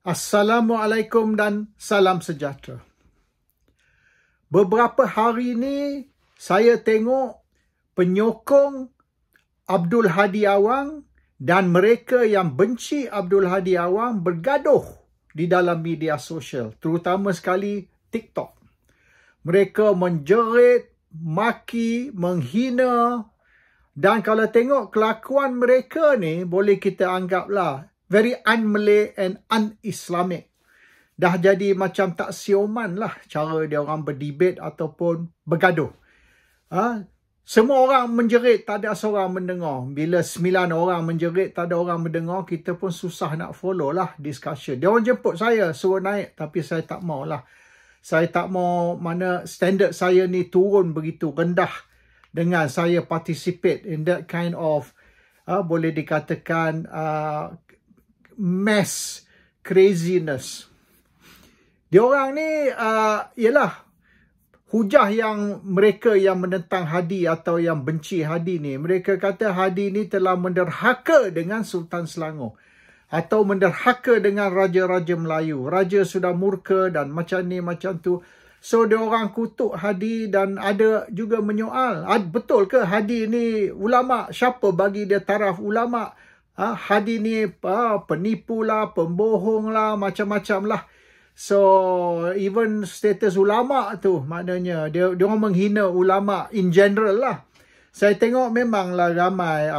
Assalamualaikum dan salam sejahtera. Beberapa hari ini saya tengok penyokong Abdul Hadi Awang dan mereka yang benci Abdul Hadi Awang bergaduh di dalam media sosial, terutama sekali TikTok. Mereka menjerit, maki, menghina, dan kalau tengok kelakuan mereka ni, boleh kita anggaplah very un-Malay and un-Islamic. Dah jadi macam tak sioman lah cara dia orang berdebat ataupun bergaduh. Semua orang menjerit, tak ada seorang mendengar. Bila 9 orang menjerit, tak ada orang mendengar, kita pun susah nak follow lah discussion. Dia orang jemput saya, suruh naik, tapi saya tak mau lah. Saya tak mau, mana standard saya ni turun begitu rendah dengan saya participate in that kind of, boleh dikatakan, mass craziness. Diorang ni ialah hujah yang mereka yang menentang Hadi atau yang benci Hadi ni, mereka kata Hadi ni telah menderhaka dengan Sultan Selangor atau menderhaka dengan raja-raja Melayu. Raja sudah murka dan macam ni macam tu. So diorang kutuk Hadi dan ada juga menyoal, betul ke Hadi ni ulama? Siapa bagi dia taraf ulama? Hadi ni penipu lah, pembohong lah, macam-macam lah. So, even status ulama tu, maknanya dia orang menghina ulama in general lah. Saya tengok memanglah ramai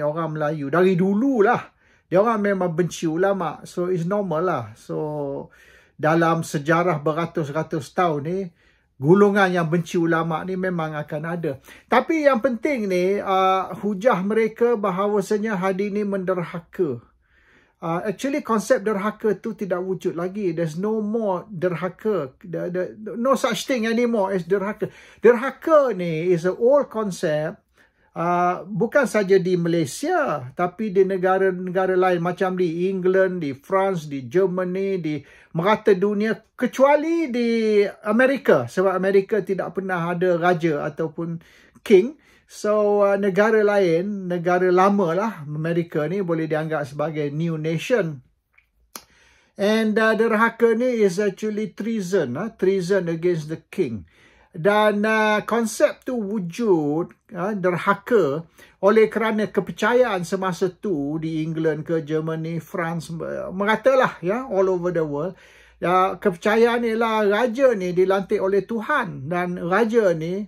orang Melayu. Dari dulu lah, dia orang memang benci ulama. So, it's normal lah. So, dalam sejarah beratus-ratus tahun ni, golongan yang benci ulama ni memang akan ada. Tapi yang penting ni, hujah mereka bahawasanya Hadi ni menderhaka. Actually, konsep derhaka tu tidak wujud lagi. There's no more derhaka. No such thing anymore as derhaka. Derhaka ni is an old concept. Bukan saja di Malaysia, tapi di negara-negara lain macam di England, di France, di Germany, di merata dunia, kecuali di Amerika, sebab Amerika tidak pernah ada raja ataupun king. So negara lain, negara lama lah, Amerika ni boleh dianggap sebagai new nation. And derhaka ni is actually treason, treason against the king. Dan konsep tu wujud, derhaka, oleh kerana kepercayaan semasa tu di England ke Germany, France, meratalah ya, all over the world. Kepercayaan ialah raja ni dilantik oleh Tuhan dan raja ni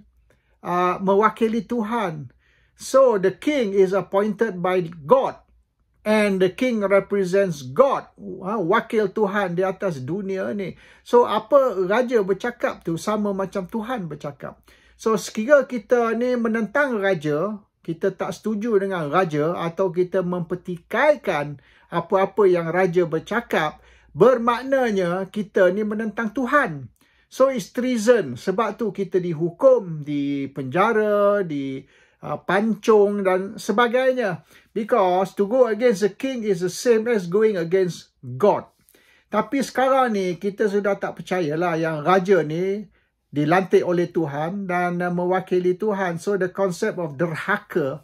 mewakili Tuhan. So the king is appointed by God. And the king represents God, wakil Tuhan di atas dunia ni. So apa raja bercakap tu sama macam Tuhan bercakap. So sekira kita ni menentang raja, kita tak setuju dengan raja atau kita mempertikaikan apa-apa yang raja bercakap, bermaknanya kita ni menentang Tuhan. So it's treason. Sebab tu kita dihukum, dipenjara, pancung dan sebagainya. Because to go against the king is the same as going against God. Tapi sekarang ni kita sudah tak percayalah yang raja ni dilantik oleh Tuhan dan mewakili Tuhan. So the concept of derhaka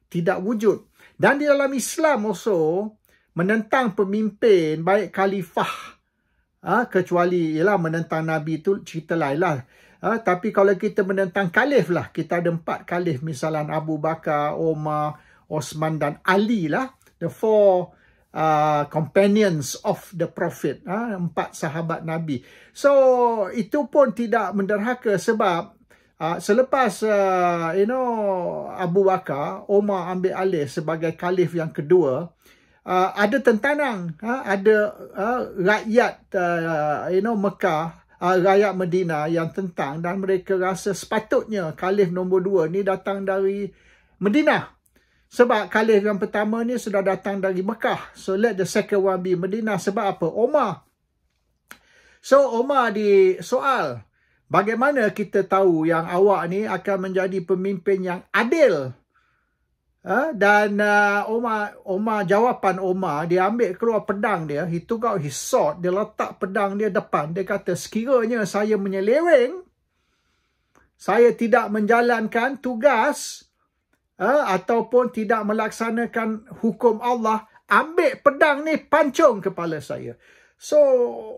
tidak wujud. Dan di dalam Islam also menentang pemimpin baik khalifah, kecuali ialah menentang Nabi tu cerita lain lah. Tapi kalau kita menentang khalif lah, kita ada 4 khalif, misalnya Abu Bakar, Umar, Osman dan Ali lah, the 4 companions of the Prophet, 4 sahabat Nabi. So itu pun tidak menderhaka sebab selepas Abu Bakar, Umar ambil alih sebagai khalif yang kedua, ada tentangan, ada rakyat Mekah, rakyat Medina yang tentang, dan mereka rasa sepatutnya khalif nombor 2 ni datang dari Medina. Sebab khalif yang pertama ni sudah datang dari Mekah. So let the second one be Medina. Sebab apa? Omar. So Omar disoal, bagaimana kita tahu yang awak ni akan menjadi pemimpin yang adil? Dan Omar, jawapan Omar, dia ambil keluar pedang dia, he took out his sword, dia letak pedang dia depan, dia kata, sekiranya saya menyeleweng, saya tidak menjalankan tugas, ataupun tidak melaksanakan hukum Allah, ambil pedang ni pancung kepala saya. So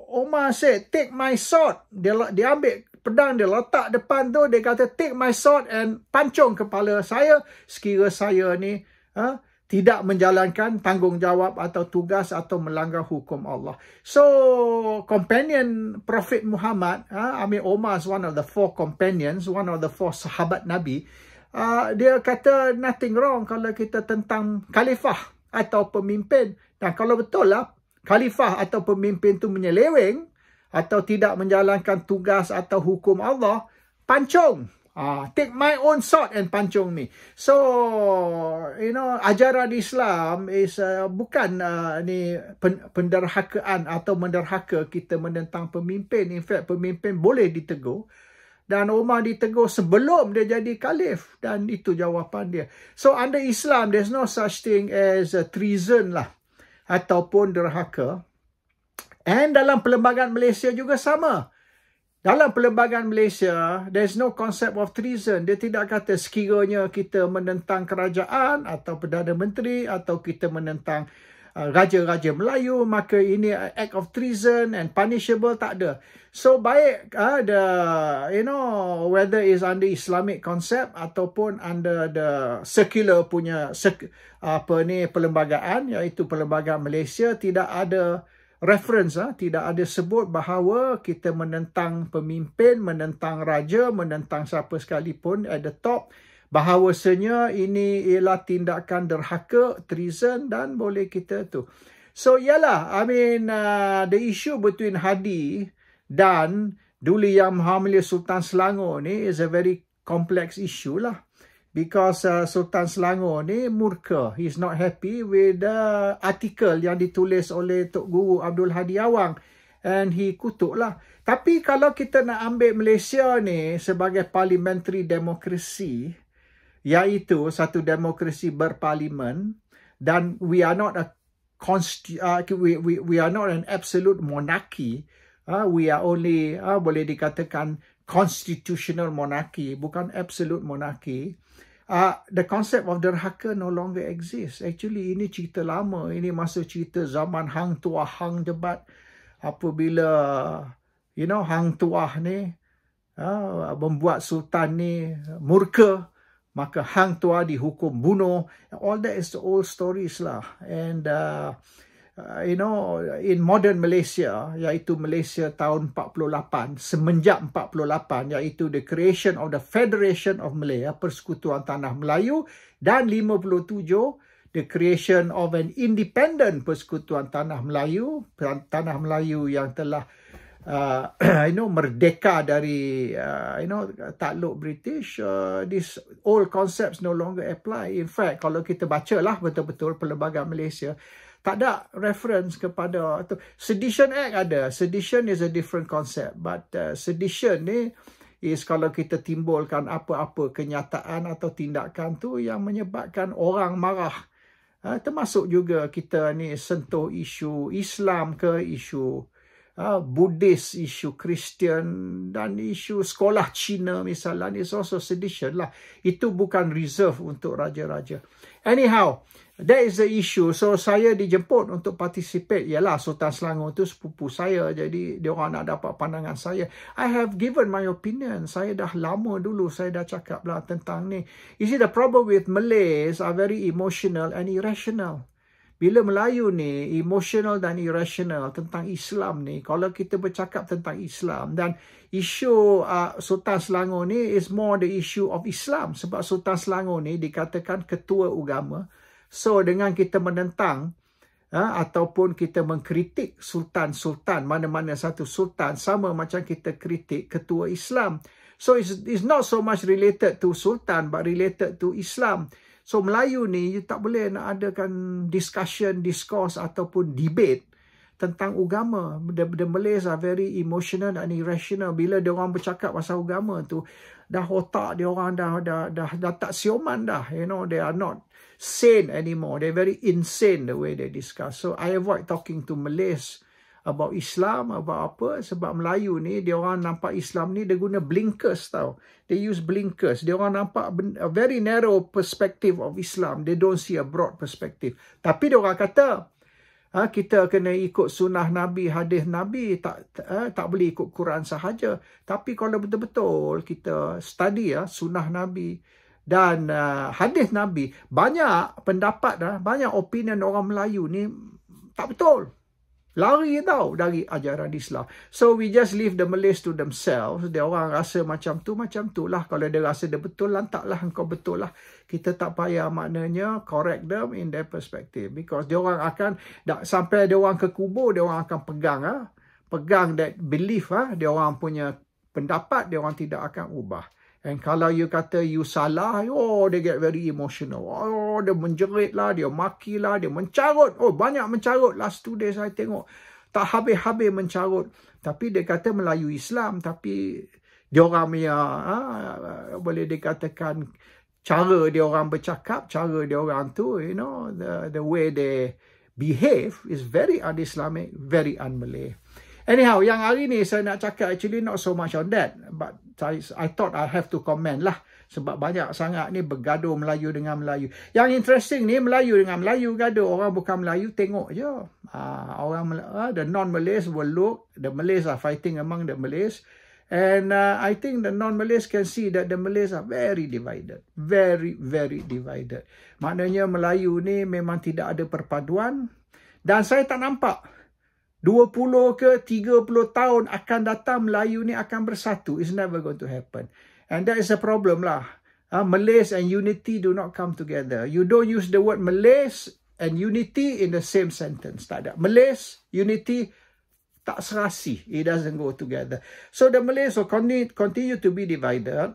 Omar said, take my sword. Dia ambil pedang, dia letak depan tu, dia kata, take my sword and pancung kepala saya sekira saya ni tidak menjalankan tanggungjawab atau tugas atau melanggar hukum Allah. So companion Prophet Muhammad, Omar is one of the 4 companions, one of the 4 sahabat Nabi. Dia kata nothing wrong kalau kita tentang khalifah atau pemimpin. Dan kalau betul lah khalifah atau pemimpin tu menyeleweng atau tidak menjalankan tugas atau hukum Allah, pancung. Take my own sword and pancung me. So, ajaran Islam is bukan penderhakaan atau menderhaka kita menentang pemimpin. In fact, pemimpin boleh ditegur. Dan Umar ditegur sebelum dia jadi khalif. Dan itu jawapan dia. So, under Islam, there's no such thing as treason lah. Ataupun derhaka. And dalam perlembagaan Malaysia juga sama. Dalam perlembagaan Malaysia, there's no concept of treason. Dia tidak kata sekiranya kita menentang kerajaan atau Perdana Menteri atau kita menentang raja-raja Melayu, maka ini act of treason and punishable, tak ada. So baik whether is under Islamic concept ataupun under the secular punya perlembagaan, iaitu perlembagaan Malaysia, tidak ada reference, tidak ada sebut bahawa kita menentang pemimpin, menentang raja, menentang siapa sekalipun at the top, bahawasanya ini ialah tindakan derhaka, treason, dan boleh kita tu. So yalah, the issue between Hadi dan Duli Yang Mahamulia Sultan Selangor ni is a very complex issue lah. Because Sultan Selangor ni murka. He's not happy with the article yang ditulis oleh Tok Guru Abdul Hadi Awang. And he kutuk lah. Tapi kalau kita nak ambil Malaysia ni sebagai parliamentary democracy, iaitu satu demokrasi berparlimen, dan we are not we are not an absolute monarchy. We are only boleh dikatakan constitutional monarchy, bukan absolute monarchy. The concept of derhaka no longer exists. Actually, ini cerita lama. Ini masa cerita zaman Hang Tuah Hang Jebat. Apabila, Hang Tuah ni membuat Sultan ni murka, maka Hang Tuah dihukum bunuh. All that is the old stories lah. And, in modern Malaysia, iaitu Malaysia tahun 48, semenjak 48, iaitu the creation of the Federation of Malay, Persekutuan Tanah Melayu, dan 57, the creation of an independent Persekutuan Tanah Melayu, Tanah Melayu yang telah merdeka dari takluk British. These old concepts no longer apply. In fact, kalau kita bacalah betul-betul perlembagaan Malaysia, tak ada reference kepada Sedition Act ada. Sedition is a different concept. But sedition ni is kalau kita timbulkan apa-apa kenyataan atau tindakan tu yang menyebabkan orang marah. Termasuk juga kita ni sentuh isu Islam ke, isu Buddhis, isu Kristian, dan isu sekolah Cina misalnya. It's also sedition lah. Itu bukan reserve untuk raja-raja. Anyhow, that is the issue. So saya dijemput untuk participate. Yalah, Sultan Selangor tu sepupu saya. Jadi dia orang nak dapat pandangan saya. I have given my opinion. Saya dah lama dulu saya dah cakap lah tentang ni. You see, the problem with Malays are very emotional and irrational. Bila Melayu ni emotional dan irrational tentang Islam ni, kalau kita bercakap tentang Islam, dan isu Sultan Selangor ni is more the issue of Islam, sebab Sultan Selangor ni dikatakan ketua agama. So dengan kita menentang ataupun kita mengkritik sultan-sultan, mana-mana satu sultan, sama macam kita kritik ketua Islam. So it's not so much related to sultan but related to Islam. So Melayu ni you tak boleh nak adakan discussion, discourse ataupun debate tentang agama. The Malays are very emotional and irrational. Bila dia orang bercakap pasal agama tu, dah otak dia orang dah tak sioman dah. They are not sane anymore. They're very insane the way they discuss. So I avoid talking to Malays about Islam, about apa. Sebab Melayu ni, dia orang nampak Islam ni, dia guna blinkers tau. They use blinkers. Dia orang nampak a very narrow perspective of Islam. They don't see a broad perspective. Tapi dia orang kata, Kita kena ikut sunnah Nabi, hadis Nabi, tak boleh ikut Quran sahaja. Tapi kalau betul-betul kita study sunnah Nabi dan hadis Nabi, banyak pendapat, banyak opinion orang Melayu ni tak betul. Lari tau dari ajaran Islam. So we just leave the Malays to themselves. Dia orang rasa macam tu lah. Kalau dia rasa dia betul, lantaklah engkau betul lah. Kita tak payah maknanya correct them in their perspective. Because dia orang akan, sampai dia orang ke kubur, dia orang akan pegang that belief. Dia orang punya pendapat, dia orang tidak akan ubah. And kalau you kata you salah, they get very emotional. Dia menjerit lah, dia maki lah, dia mencarut. Banyak mencarut. Last 2 days saya tengok. Tak habis-habis mencarut. Tapi dia kata Melayu Islam. Tapi dia orang punya, boleh dikatakan, cara dia orang bercakap, cara dia orang tu, the way they behave is very un-Islamic, very un-Malay. Anyhow, yang hari ni saya nak cakap actually not so much on that. But I thought I have to comment lah. Sebab banyak sangat ni bergaduh Melayu dengan Melayu. Yang interesting ni Melayu dengan Melayu gaduh. Orang bukan Melayu tengok je. The non-Malays will look. The Malays are fighting among the Malays. And I think the non-Malays can see that the Malays are very divided. Very, very divided. Maknanya Melayu ni memang tidak ada perpaduan. Dan saya tak nampak 20 ke 30 tahun akan datang Melayu ni akan bersatu. It's never going to happen. And that is a problem lah. Malays and unity do not come together. You don't use the word Malays and unity in the same sentence. Tak ada. Malays, unity, tak serasi. It doesn't go together. So the Malays will continue to be divided.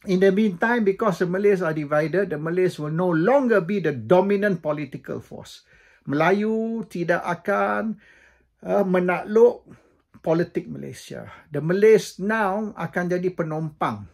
In the meantime, because the Malays are divided, the Malays will no longer be the dominant political force. Melayu tidak akan menakluk politik Malaysia. The Malays now akan jadi penumpang.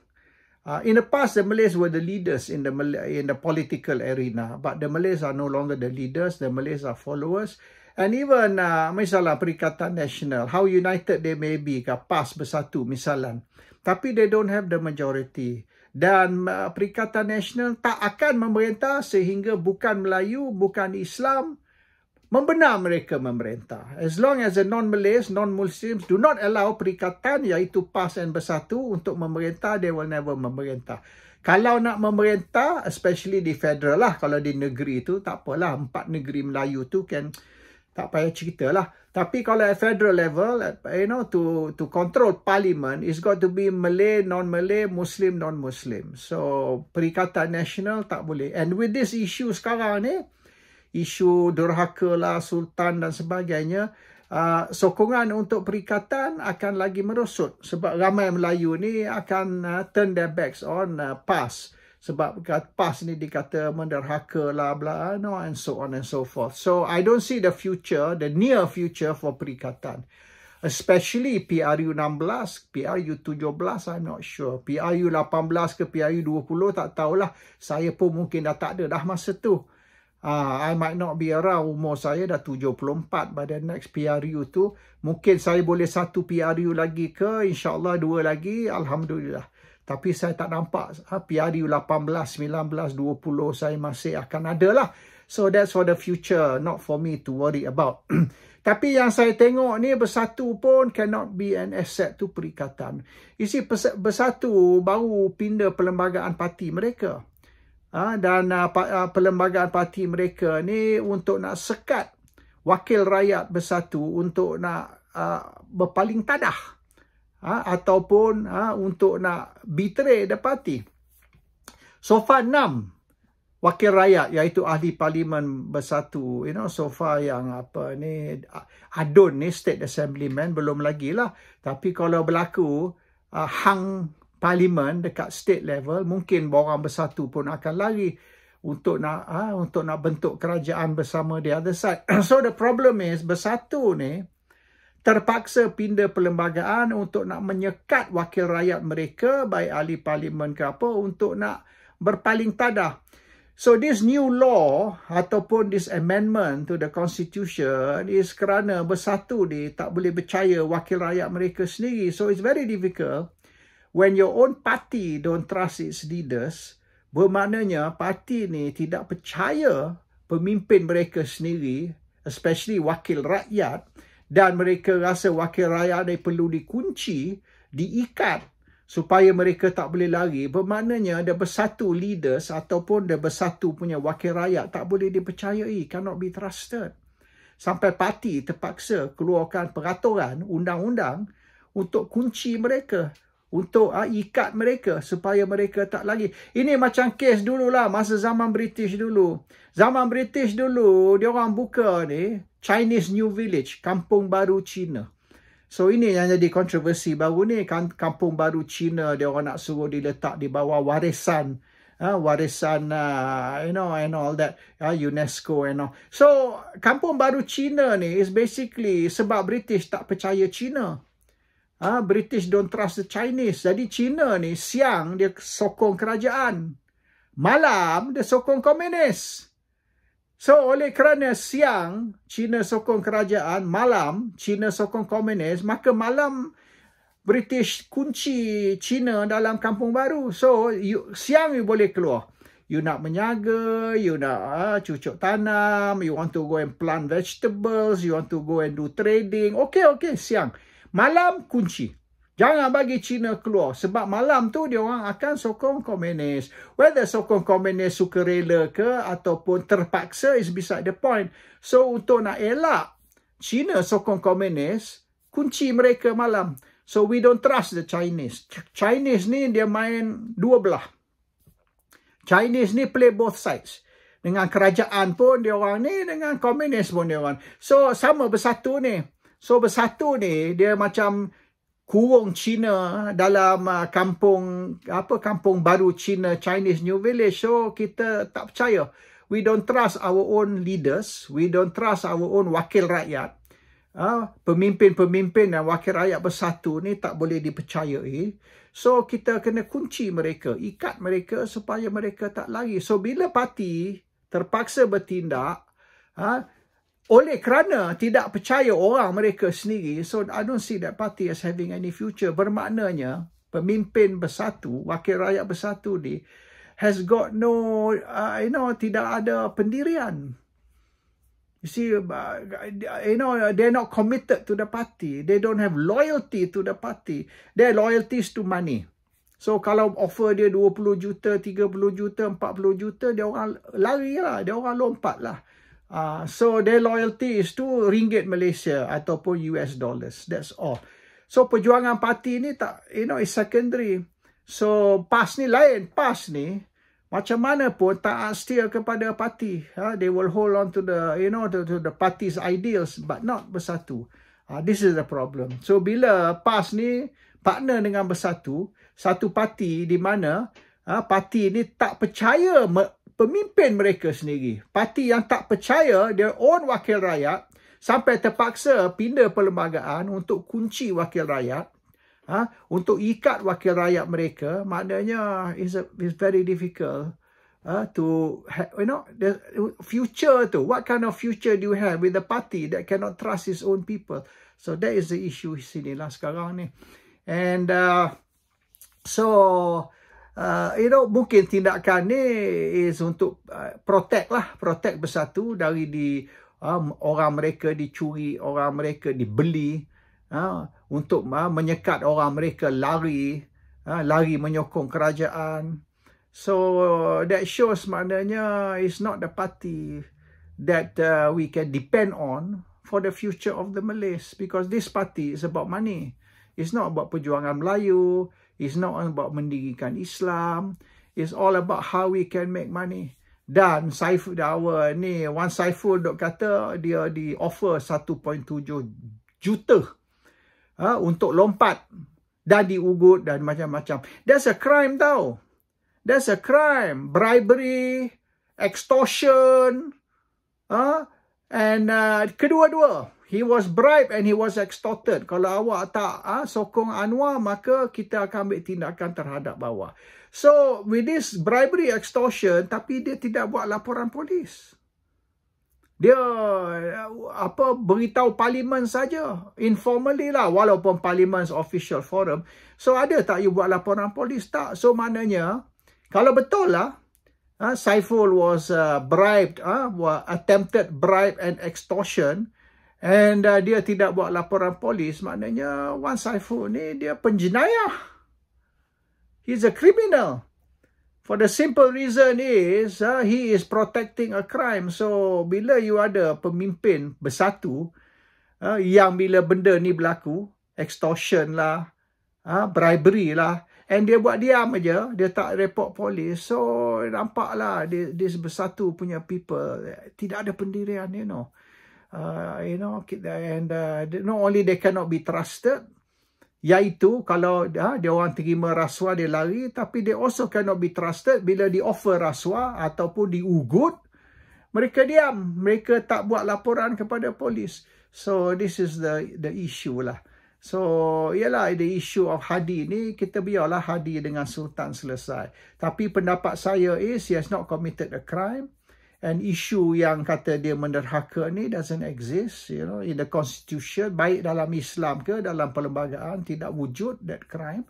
In the past, the Malays were the leaders in the political arena, but the Malays are no longer the leaders. The Malays are followers. And even misalnya Perikatan Nasional, how united they may be, PAS bersatu misalnya, tapi they don't have the majority. Dan Perikatan Nasional tak akan memerintah sehingga bukan Melayu, bukan Islam membenar mereka memerintah. As long as the non-Malays, non-Muslims do not allow perikatan iaitu PAS and bersatu untuk memerintah, they will never memerintah. Kalau nak memerintah, especially di federal lah, kalau di negeri tu tak apalah, 4 negeri Melayu tu kan tak payah cerita lah. Tapi kalau at federal level, to control parliament, it's got to be Malay, non-Malay, Muslim, non-Muslim. So Perikatan Nasional tak boleh. And with this issue sekarang ni, isu durhaka lah, sultan dan sebagainya, sokongan untuk perikatan akan lagi merosot. Sebab ramai Melayu ni akan turn their backs on PAS. Sebab PAS ni dikata menderhaka lah, blah, and so on and so forth. So I don't see the future, the near future for perikatan. Especially PRU 16, PRU 17, I'm not sure. PRU 18 ke PRU 20, tak tahulah. Saya pun mungkin dah tak ada dah masa tu. I might not be around, umur saya dah 74 by the next PRU tu. Mungkin saya boleh 1 PRU lagi ke, insyaAllah 2 lagi, Alhamdulillah. Tapi saya tak nampak PRU 18, 19, 20 saya masih akan ada lah. So that's for the future, not for me to worry about. Tapi yang saya tengok ni, bersatu pun cannot be an asset to perikatan. You see, bersatu baru pindah perlembagaan parti mereka. Dan perlembagaan parti mereka ni untuk nak sekat wakil rakyat bersatu untuk nak berpaling tadah ataupun untuk nak betray the party. So far 6 wakil rakyat iaitu ahli parlimen bersatu, so far yang Adun ni state assemblyman belum lagi lah. Tapi kalau berlaku hang parlimen dekat state level, mungkin orang bersatu pun akan lari untuk nak bentuk kerajaan bersama the other side. So the problem is, bersatu ni terpaksa pindah perlembagaan untuk nak menyekat wakil rakyat mereka, baik ahli parlimen ke apa, untuk nak berpaling tadah. So this new law ataupun this amendment to the constitution is kerana bersatu ni tak boleh percaya wakil rakyat mereka sendiri. So it's very difficult. When your own party don't trust its leaders, bermaknanya parti ni tidak percaya pemimpin mereka sendiri especially wakil rakyat, dan mereka rasa wakil rakyat ni perlu dikunci, diikat supaya mereka tak boleh lari, bermaknanya ada bersatu leaders ataupun ada bersatu punya wakil rakyat tak boleh dipercayai, cannot be trusted. Sampai parti terpaksa keluarkan peraturan, undang-undang untuk kunci mereka, untuk ikat mereka supaya mereka tak lagi. Ini macam kes dululah masa zaman British dulu. Zaman British dulu, dia orang buka ni Chinese New Village, kampung baru Cina. So ini yang jadi kontroversi baru ni, kampung baru Cina, dia orang nak suruh diletak di bawah warisan, you know, and all that, UNESCO and all. So kampung baru Cina ni is basically sebab British tak percaya Cina. British don't trust the Chinese. Jadi Cina ni siang dia sokong kerajaan, malam dia sokong komunis. So oleh kerana siang Cina sokong kerajaan, malam Cina sokong komunis, maka malam British kunci Cina dalam kampung baru. So siang you boleh keluar. You nak menyaga, you nak cucuk tanam, you want to go and plant vegetables, you want to go and do trading. Okay, siang. Malam kunci. Jangan bagi Cina keluar. Sebab malam tu dia orang akan sokong komunis. Whether sokong komunis sukarela ke ataupun terpaksa is beside the point. So untuk nak elak Cina sokong komunis, kunci mereka malam. So we don't trust the Chinese. Chinese ni dia main dua belah. Chinese ni play both sides. Dengan kerajaan pun dia orang ni, dengan komunis pun dia orang. So sama bersatu ni. So bersatu ni dia macam kurung Cina dalam kampung baru Cina, Chinese New Village. So kita tak percaya. We don't trust our own leaders. We don't trust our own wakil rakyat. Pemimpin-pemimpin dan wakil rakyat bersatu ni tak boleh dipercayai. So kita kena kunci mereka, ikat mereka supaya mereka tak lari. So bila parti terpaksa bertindak, oleh kerana tidak percaya orang mereka sendiri, so I don't see that party as having any future. Bermaknanya pemimpin bersatu, wakil rakyat bersatu ni has got no, tidak ada pendirian. You see, they're not committed to the party. They don't have loyalty to the party. Their loyalty is to money. So kalau offer dia 20 juta, 30 juta, 40 juta, dia orang lari lah, dia orang lompat lah. So their loyalty is to ringgit Malaysia ataupun US dollars. That's all. So perjuangan parti ni tak, is secondary. So PAS ni lain. PAS ni macam mana pun tak setia kepada parti. They will hold on to the, to the party's ideals but not bersatu. This is the problem. So bila PAS ni partner dengan bersatu, satu parti di mana parti ni tak percaya pemimpin mereka sendiri. Parti yang tak percaya their own wakil rakyat sampai terpaksa pindah perlembagaan untuk kunci wakil rakyat, untuk ikat wakil rakyat mereka, maknanya is very difficult to the future tu. What kind of future do you have with a party that cannot trust its own people? So that is the issue sini lah sekarang ni. And mungkin tindakan ni is untuk protect bersatu dari orang mereka dicuri, orang mereka dibeli, untuk menyekat orang mereka lari menyokong kerajaan. So that shows maknanya it's not the party that we can depend on for the future of the Malays, because this party is about money. It's not about perjuangan Melayu. It's not about mendirikan Islam. It's all about how we can make money. Dan Saiful Wan Saiful dok kata dia di offer 1.7 juta untuk lompat dan diugut dan macam-macam. That's a crime tau. That's a crime. Bribery, extortion, and kedua-dua. He was bribed and he was extorted. Kalau awak tak sokong Anwar, maka kita akan ambil tindakan terhadap bawah. So, with this bribery extortion, tapi dia tidak buat laporan polis. Dia beritahu parlimen saja, informally lah, walaupun parlimen's official forum. So, ada tak you buat laporan polis? Tak. So, maknanya, kalau betul lah, Saiful was bribed, attempted bribe and extortion, and dia tidak buat laporan polis. Maknanya Wan Saiful ni dia penjenayah. He's a criminal. For the simple reason is he is protecting a crime. So bila you ada pemimpin bersatu yang bila benda ni berlaku, extortion lah, bribery lah, and dia buat diam aja, dia tak report polis. So nampaklah dia bersatu punya people tidak ada pendirian, and not only they cannot be trusted, iaitu kalau dia orang terima rasuah dia lari, tapi they also cannot be trusted bila di offer rasuah ataupun diugut, mereka diam, mereka tak buat laporan kepada polis. So this is the issue lah. So ialah the issue of Hadi ni, kita biarlah Hadi dengan Sultan selesai. Tapi pendapat saya is he has not committed a crime. And issue yang kata dia menderhaka ni doesn't exist, in the constitution, baik dalam Islam ke dalam perlembagaan, tidak wujud that crime.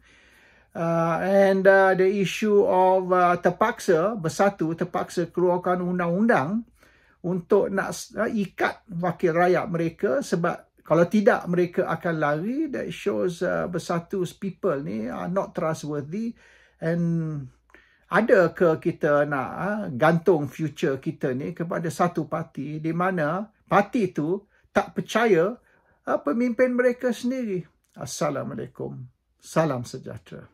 And the issue of terpaksa bersatu, terpaksa keluarkan undang-undang untuk nak ikat wakil rakyat mereka, sebab kalau tidak mereka akan lari. That shows bersatu's people ni are not trustworthy. And ada ke kita nak gantung future kita ni kepada satu parti di mana parti tu tak percaya pemimpin mereka sendiri. Assalamualaikum. Salam sejahtera.